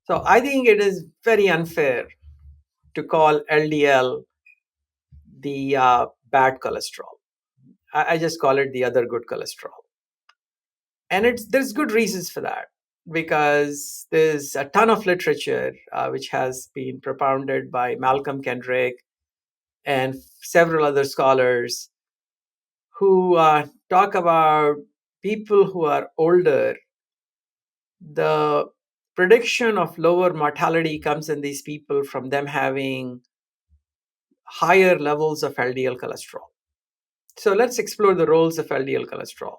So I think it is very unfair to call LDL the bad cholesterol. I just call it the other good cholesterol. And there's good reasons for that, because there's a ton of literature which has been propounded by Malcolm Kendrick and several other scholars who talk about people who are older. The prediction of lower mortality comes in these people from them having higher levels of LDL cholesterol. So let's explore the roles of LDL cholesterol.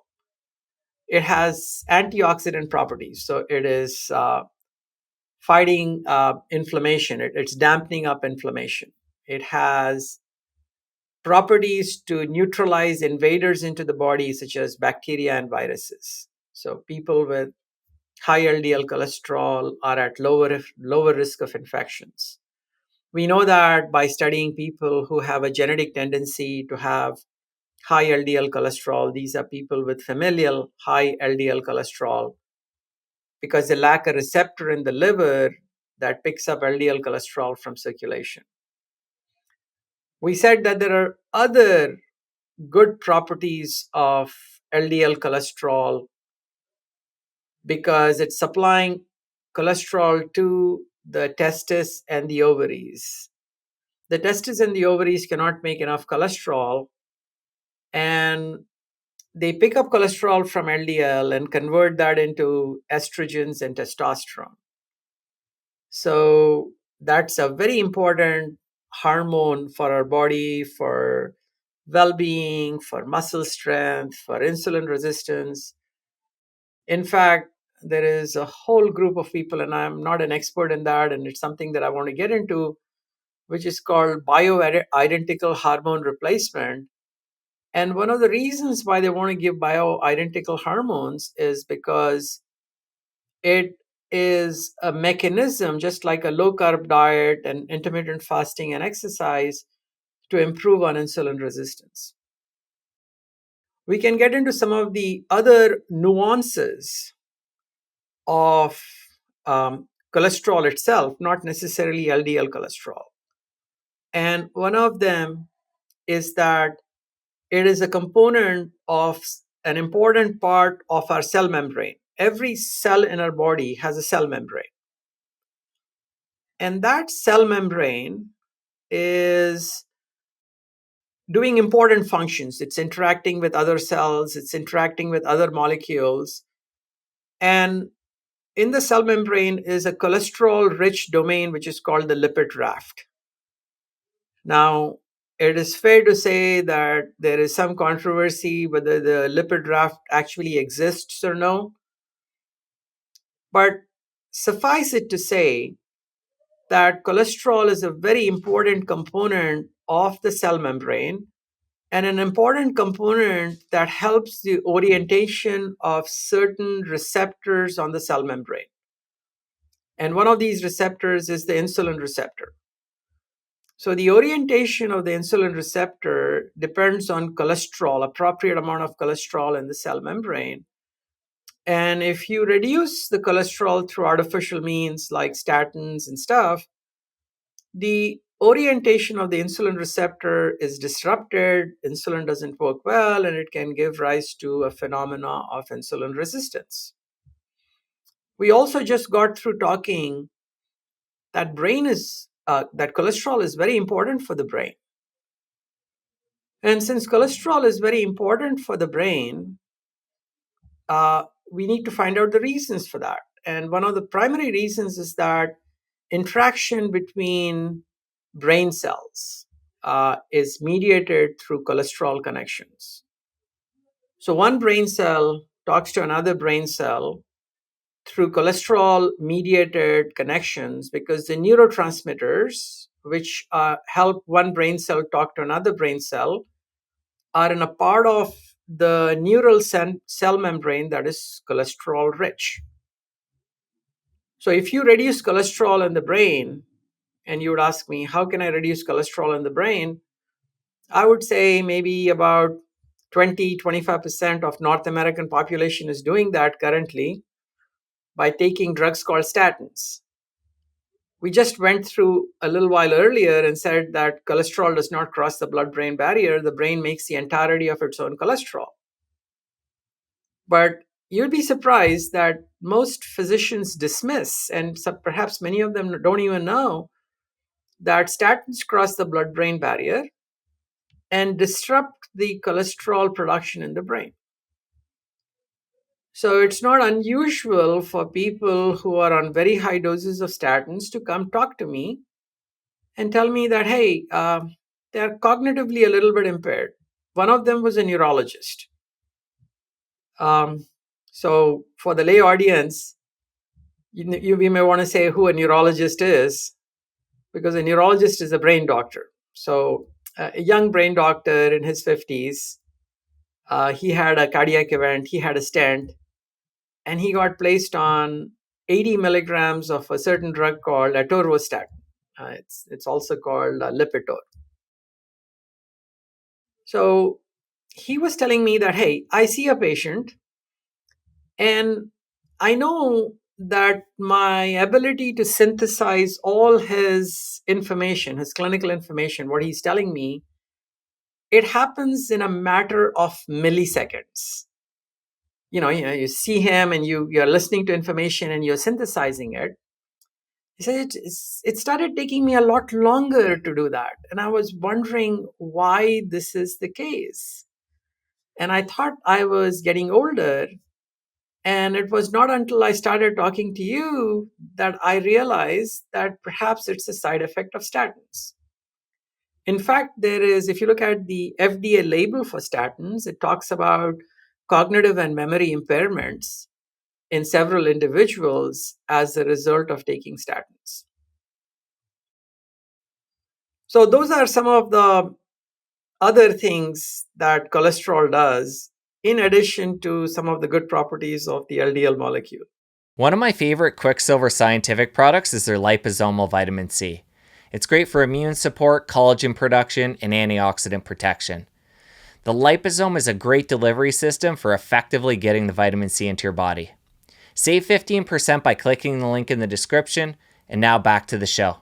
It has antioxidant properties. So it is fighting inflammation. It's dampening up inflammation. It has properties to neutralize invaders into the body, such as bacteria and viruses. So people with high LDL cholesterol are at lower risk of infections. We know that by studying people who have a genetic tendency to have high LDL cholesterol. These are people with familial high LDL cholesterol because they lack a receptor in the liver that picks up LDL cholesterol from circulation. We said that there are other good properties of LDL cholesterol because it's supplying cholesterol to the testis and the ovaries. The testis and the ovaries cannot make enough cholesterol, and they pick up cholesterol from LDL and convert that into estrogens and testosterone. So that's a very important hormone for our body, for well-being, for muscle strength, for insulin resistance. In fact, there is a whole group of people, and I'm not an expert in that, and it's something that I want to get into, which is called bioidentical hormone replacement. And one of the reasons why they want to give bioidentical hormones is because it is a mechanism, just like a low carb diet and intermittent fasting and exercise, to improve on insulin resistance. We can get into some of the other nuances of cholesterol itself, not necessarily LDL cholesterol. And one of them is that it is a component of an important part of our cell membrane. Every cell in our body has a cell membrane. And that cell membrane is doing important functions. It's interacting with other cells, it's interacting with other molecules. And in the cell membrane is a cholesterol rich domain, which is called the lipid raft. Now, it is fair to say that there is some controversy whether the lipid raft actually exists or no. But suffice it to say that cholesterol is a very important component of the cell membrane and an important component that helps the orientation of certain receptors on the cell membrane. And one of these receptors is the insulin receptor. So the orientation of the insulin receptor depends on cholesterol, appropriate amount of cholesterol in the cell membrane. And if you reduce the cholesterol through artificial means like statins and stuff, the orientation of the insulin receptor is disrupted, insulin doesn't work well, and it can give rise to a phenomena of insulin resistance. We also just got through talking that that cholesterol is very important for the brain. And since cholesterol is very important for the brain, we need to find out the reasons for that. And one of the primary reasons is that interaction between brain cells is mediated through cholesterol connections. So one brain cell talks to another brain cell through cholesterol mediated connections because the neurotransmitters, which help one brain cell talk to another brain cell, are in a part of the neural cell membrane that is cholesterol rich. So if you reduce cholesterol in the brain, and you would ask me, how can I reduce cholesterol in the brain? I would say maybe about 20-25% of North American population is doing that currently by taking drugs called statins. We just went through a little while earlier and said that cholesterol does not cross the blood-brain barrier. The brain makes the entirety of its own cholesterol. But you'd be surprised that most physicians dismiss, and perhaps many of them don't even know, that statins cross the blood-brain barrier and disrupt the cholesterol production in the brain. So it's not unusual for people who are on very high doses of statins to come talk to me and tell me that, hey, they're cognitively a little bit impaired. One of them was a neurologist. So for the lay audience, we may want to say who a neurologist is, because a neurologist is a brain doctor. So a young brain doctor in his 50s, he had a cardiac event, he had a stent, and he got placed on 80 milligrams of a certain drug called atorvastatin. It's also called Lipitor. So he was telling me that, hey, I see a patient and I know that my ability to synthesize all his information, his clinical information, what he's telling me, it happens in a matter of milliseconds. You see him and you're listening to information and you're synthesizing it. He said it started taking me a lot longer to do that. And I was wondering why this is the case. And I thought I was getting older. And it was not until I started talking to you that I realized that perhaps it's a side effect of statins. In fact, if you look at the FDA label for statins, it talks about cognitive and memory impairments in several individuals as a result of taking statins. So those are some of the other things that cholesterol does, in addition to some of the good properties of the LDL molecule. One of my favorite Quicksilver Scientific products is their liposomal vitamin C. It's great for immune support, collagen production, and antioxidant protection. The liposome is a great delivery system for effectively getting the vitamin C into your body. Save 15% by clicking the link in the description, and now back to the show.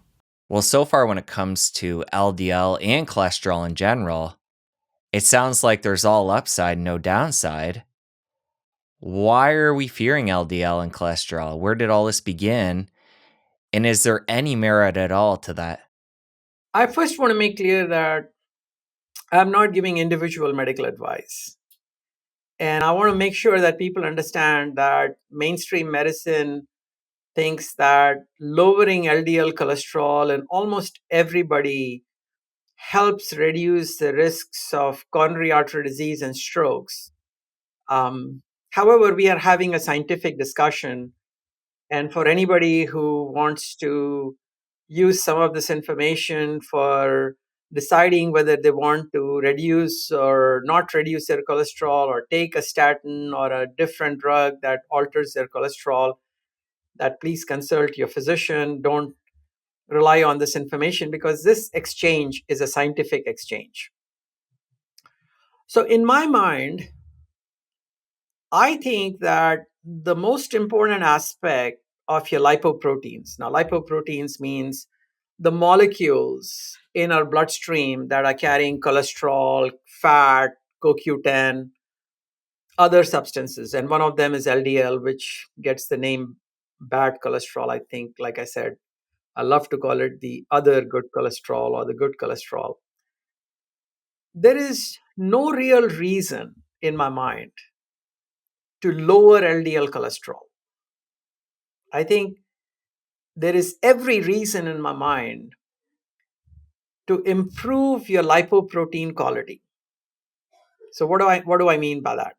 Well, so far when it comes to LDL and cholesterol in general, it sounds like there's all upside, no downside. Why are we fearing LDL and cholesterol? Where did all this begin? And is there any merit at all to that? I first want to make clear that I'm not giving individual medical advice. And I want to make sure that people understand that mainstream medicine thinks that lowering LDL cholesterol in almost everybody helps reduce the risks of coronary artery disease and strokes. However, we are having a scientific discussion. And for anybody who wants to use some of this information for deciding whether they want to reduce or not reduce their cholesterol, or take a statin or a different drug that alters their cholesterol, that please consult your physician. Don't rely on this information, because this exchange is a scientific exchange. So in my mind, I think that the most important aspect of your lipoproteins. Now, lipoproteins means the molecules in our bloodstream that are carrying cholesterol, fat, CoQ10, other substances. And one of them is LDL, which gets the name bad cholesterol, I think. Like I said, I love to call it the other good cholesterol or the good cholesterol. There is no real reason in my mind to lower LDL cholesterol. I think there is every reason in my mind to improve your lipoprotein quality. So what do I mean by that?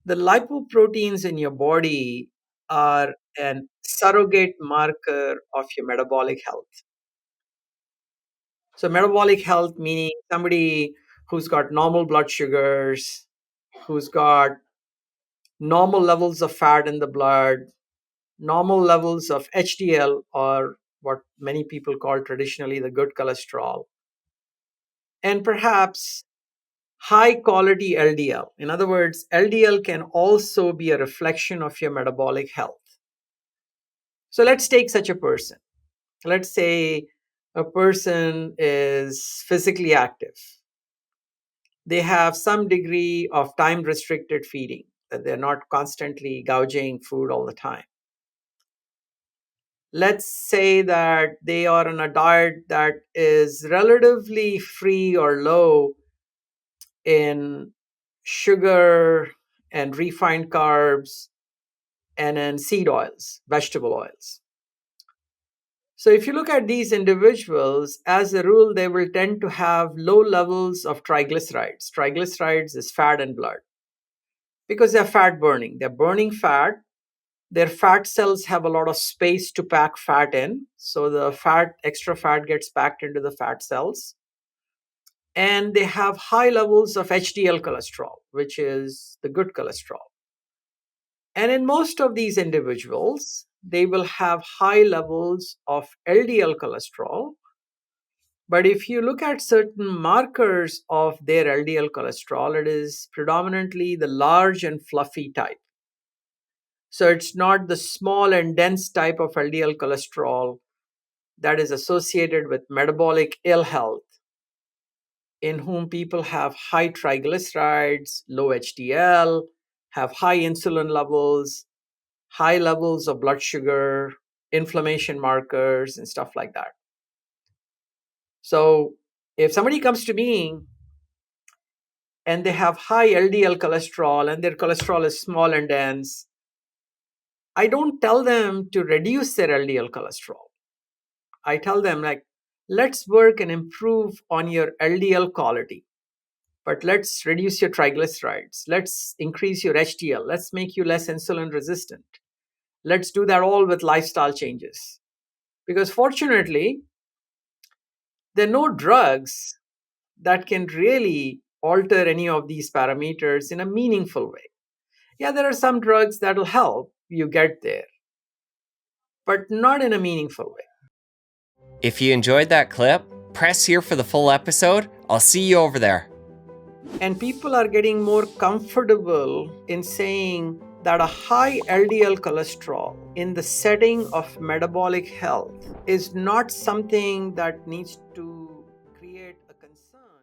The lipoproteins in your body are an surrogate marker of your metabolic health. So metabolic health meaning somebody who's got normal blood sugars, who's got normal levels of fat in the blood, normal levels of HDL, or what many people call traditionally the good cholesterol, and perhaps high quality LDL. In other words, LDL can also be a reflection of your metabolic health. So let's take such a person. let's say a person is physically active. They have some degree of time restricted feeding, that they're not constantly gouging food all the time. Let's say that they are on a diet that is relatively free or low in sugar and refined carbs and in seed oils, vegetable oils. So if you look at these individuals, as a rule, they will tend to have low levels of triglycerides. Triglycerides is fat in blood because they're fat burning. They're burning fat. Their fat cells have a lot of space to pack fat in. So the extra fat gets packed into the fat cells. And they have high levels of HDL cholesterol, which is the good cholesterol. And in most of these individuals, they will have high levels of LDL cholesterol. But if you look at certain markers of their LDL cholesterol, it is predominantly the large and fluffy type. So it's not the small and dense type of LDL cholesterol that is associated with metabolic ill health, in whom people have high triglycerides, low HDL, have high insulin levels, high levels of blood sugar, inflammation markers, and stuff like that. So if somebody comes to me and they have high LDL cholesterol and their cholesterol is small and dense, I don't tell them to reduce their LDL cholesterol. I tell them, like, let's work and improve on your LDL quality, but let's reduce your triglycerides. Let's increase your HDL. Let's make you less insulin resistant. Let's do that all with lifestyle changes. Because fortunately, there are no drugs that can really alter any of these parameters in a meaningful way. Yeah, there are some drugs that will help you get there, but not in a meaningful way. If you enjoyed that clip, press here for the full episode. I'll see you over there. And people are getting more comfortable in saying that a high LDL cholesterol in the setting of metabolic health is not something that needs to